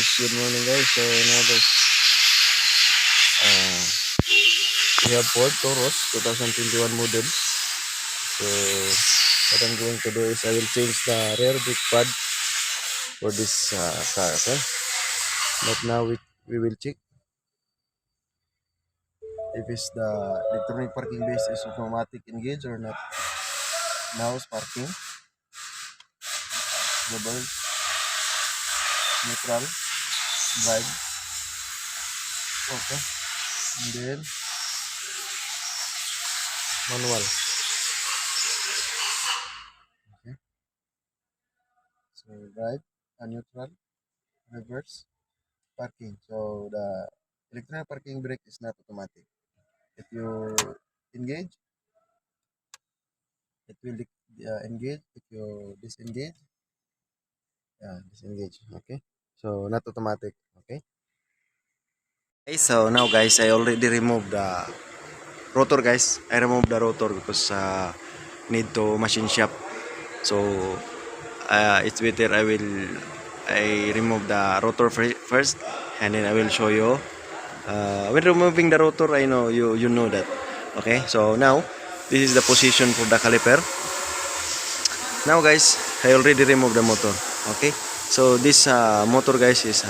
guys, good morning guys. So now guys, uh, we have Ford Taurus 2021 model. So what I'm going to do is I will change the rear brake pad for this car. Okay, but now we will check if it's the electronic parking base is automatic engage or not. Now it's parking, reverse, neutral, drive. Okay, and then manual. Okay, so drive, neutral, reverse, parking. So the electronic parking brake is not automatic. If you engage, it will engage. If you disengage, disengage. Okay, so not automatic. Okay. Okay, so now guys, I already removed the rotor guys. I removed the rotor because need to machine shop. So it's better I remove the rotor first, and then I will show you. When removing the rotor, I know you know that. Okay, so now this is the position for the caliper. Now guys, I already removed the motor. Okay, so this motor guys is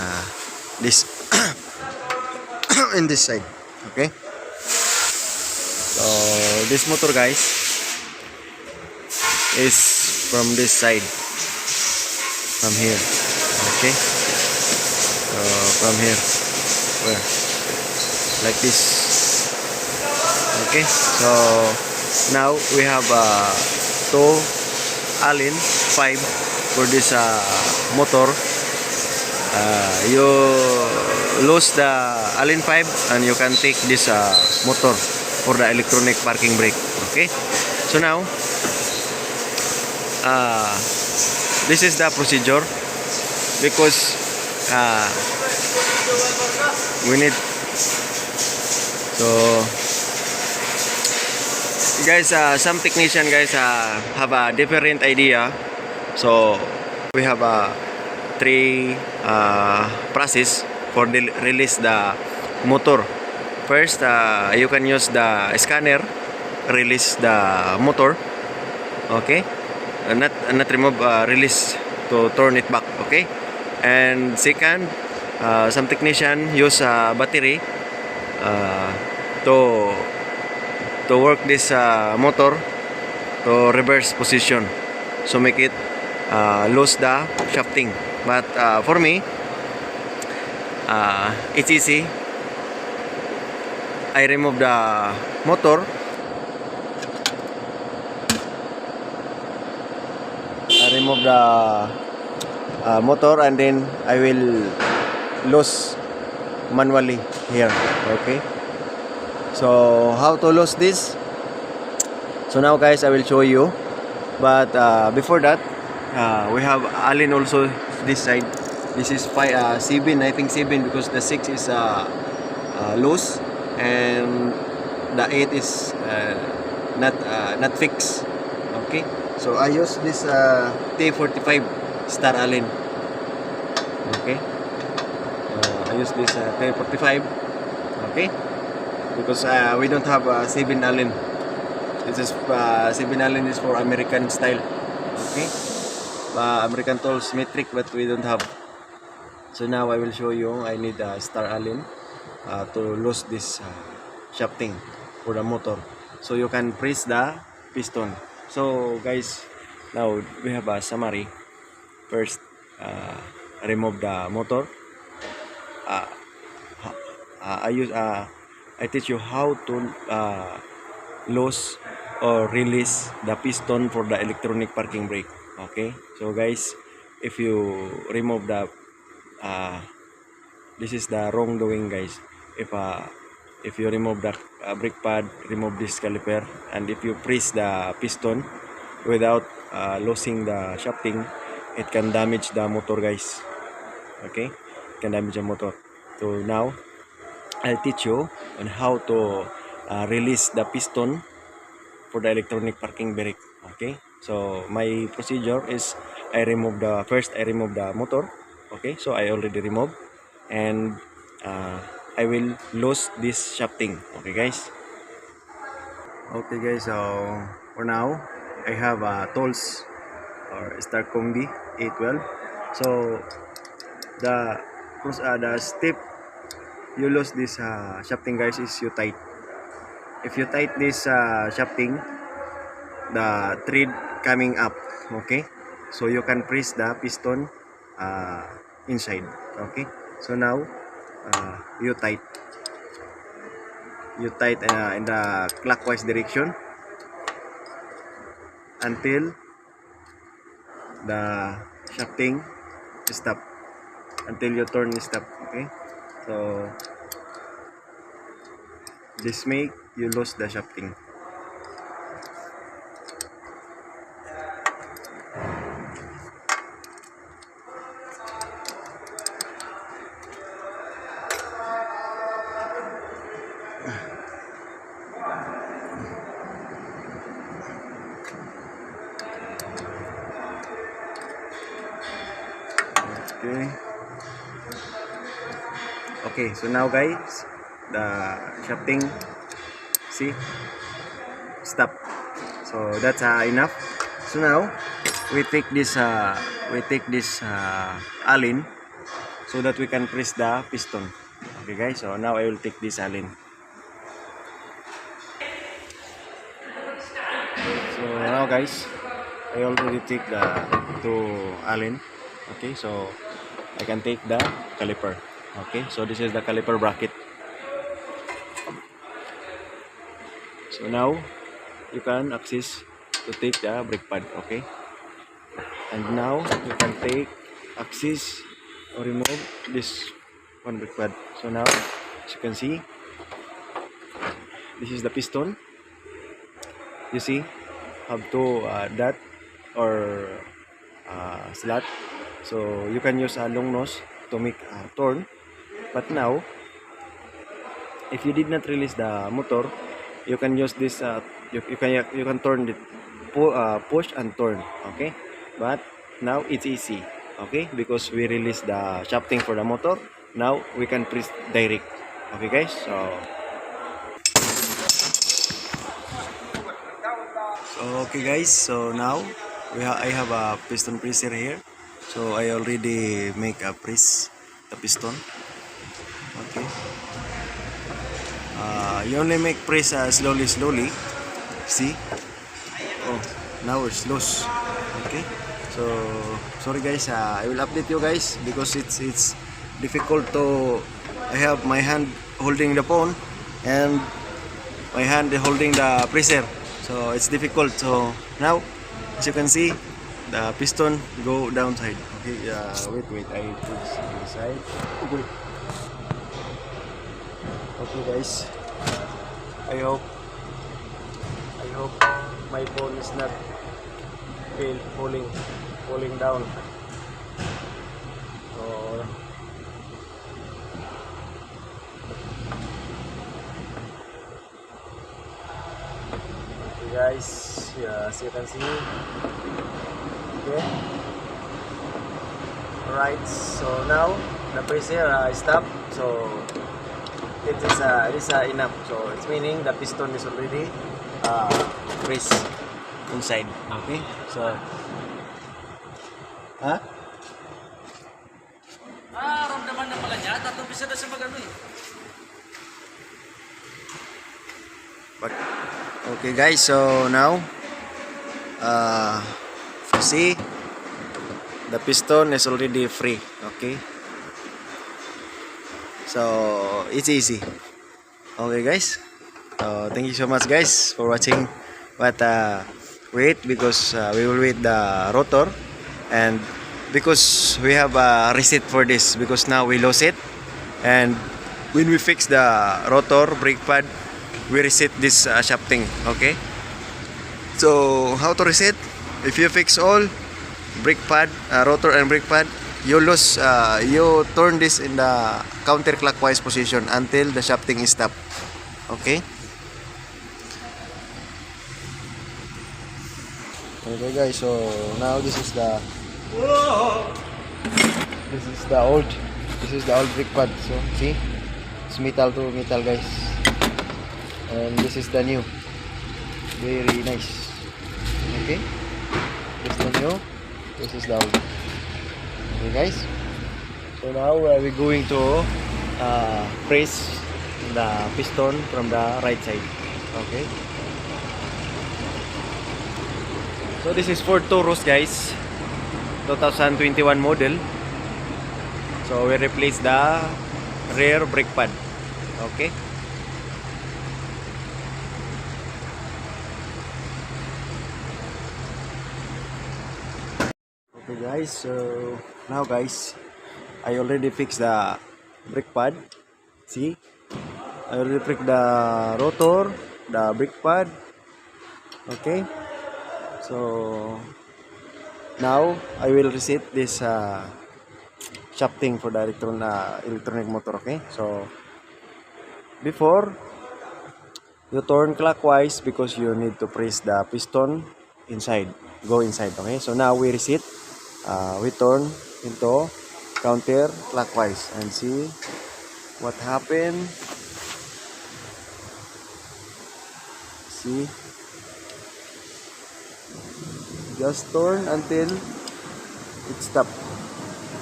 this in this side. Okay, so this motor guys is from this side, from here. Okay, so from here, where like this. Okay, so now we have two Allen 5 for this motor. You lose the Allen 5 and you can take this motor for the electronic parking brake. Okay, so now this is the procedure, because we need, so guys, some technician guys have a different idea. So we have three process for release the motor. First, you can use the scanner, release the motor. Okay, not remove, release to turn it back. Okay, and second, some technician use battery to work this motor to reverse position, so make it lose the shafting. But for me, it's easy. I remove the motor, and then I will lose manually here. Okay, so how to lose this? So now guys, I will show you. But before that, we have Allen also this side. This is 7, I think 7, because the 6 is loose and the 8 is not fixed. Okay, so I use this T45 star Allen. Okay, I use this T45. Okay, because we don't have 7 Allen. This is 7 Allen is for American style. Okay, American tools metric, but we don't have. So now I will show you. I need a star Allen to lose this shafting for the motor, so you can press the piston. So guys, now we have a summary. First, remove the motor. I teach you how to lose or release the piston for the electronic parking brake. Okay, so guys, if you remove the this is the wrongdoing guys. If you remove the brake pad, remove this caliper, and if you press the piston without losing the shafting, it can damage the motor guys. Okay, it can damage the motor. So now I'll teach you on how to release the piston for the electronic parking brake. Okay, so my procedure is I remove the motor. Okay, so I already removed. and I will lose this shafting. Okay guys. Okay guys, so for now I have tools or Star Combi A12. So the step you lose this shafting guys is you tight. If you tight this shafting, the thread coming up, okay, so you can press the piston inside. Okay, so now you tight in the clockwise direction until the shafting stop, until you turn stop. Okay, so this make you lose the shafting. Okay, so now guys, the shafting, see, stop. So that's enough. So now we take this allen so that we can press the piston. Okay guys, so now I will take this allen. So now guys, I already take the two allen. Okay, so I can take the caliper. Okay, so this is the caliper bracket. So now you can access to take the brake pad. Okay, and now you can take access or remove this one brake pad. So now as you can see, this is the piston. You see, have two dot or slot, so you can use a long nose to make a turn. But now, if you did not release the motor, you can use this. You can turn it, push and turn. Okay, but now it's easy. Okay, because we release the shafting for the motor. Now we can press direct. Okay, guys. Okay, guys. So now I have a piston presser here. So I already make a press the piston. Okay, you only make press slowly. See, oh, now it's loose. Okay, so sorry guys, I will update you guys because it's difficult to. I have my hand holding the phone and my hand holding the presser, so it's difficult. So now, as you can see, the piston go downside. Okay, wait, I put this on the side. Okay. Okay guys, I hope my phone is not falling down. So okay guys, yeah, as you can see. Okay, alright, so now the pressure stop. So it is enough. So it's meaning the piston is already pressed inside. Okay, so ramdaman na pala niya. Tatlong pisa na siya magano eh. Okay guys, so now see, the piston is already free. Okay, so it's easy. Okay guys, thank you so much guys for watching. But wait, because we will wait the rotor, and because we have a reset for this, because now we lost it, and when we fix the rotor brake pad, we reset this shafting. Okay, so how to reset? If you fix all brake pad, rotor and brake pad, you lose, you turn this in the counterclockwise position until the shafting is stopped. Okay. Okay guys, so now this is the old This is the old brake pad. So see, it's metal to metal, guys. And this is the new. Very nice. Okay. This is the new. This is the old. Okay, guys. So now we're going to press the piston from the right side. Okay. So this is Ford Taurus, guys, 2021 model. So we replace the rear brake pad. Okay. Okay, guys. So now, guys, I already fixed the brake pad. See, I already fixed the rotor, the brake pad. Okay. So now I will reset this shafting for the electronic motor. Okay, so before you turn clockwise because you need to press the piston inside, go inside. Okay, so now we reset, we turn into counter clockwise and see what happened. See, just turn until it stop.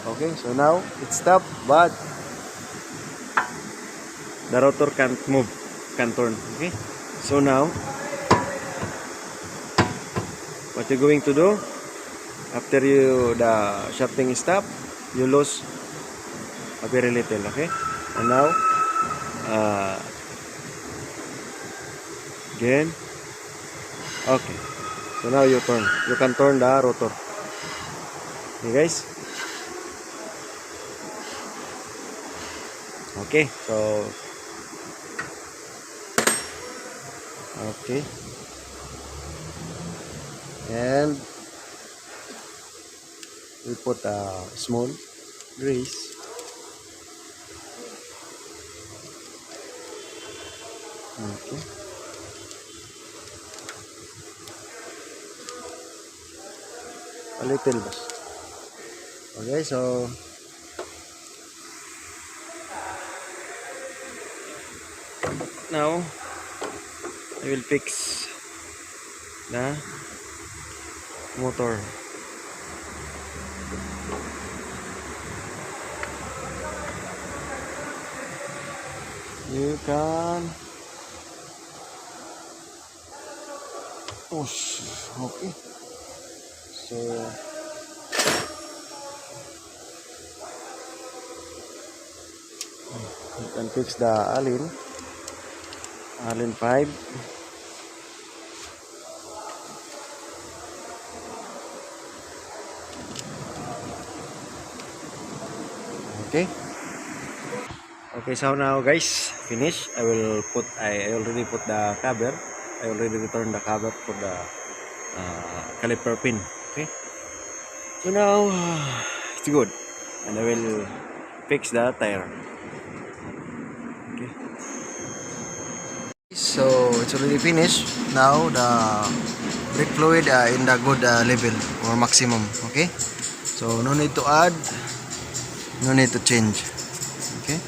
Okay, so now it stopped, but the rotor can't move, can't turn. Okay, so now what you're going to do after the shafting is stopped, you lose a very little. Okay, and now again. Okay, so now you can turn the rotor. Okay, guys. Okay, so okay, and we put a small grease. Okay. A little bit. Okay, so now I will fix the motor. You can push. Okay, so you can fix the Allen 5. Okay. Okay, so now, guys, finish. I already put the cover. I already returned the cover for the caliper pin. Okay. So now it's good, and I will fix the tire. Okay. So it's already finished. Now the brake fluid in the good level or maximum. Okay. So no need to add, no need to change. Okay.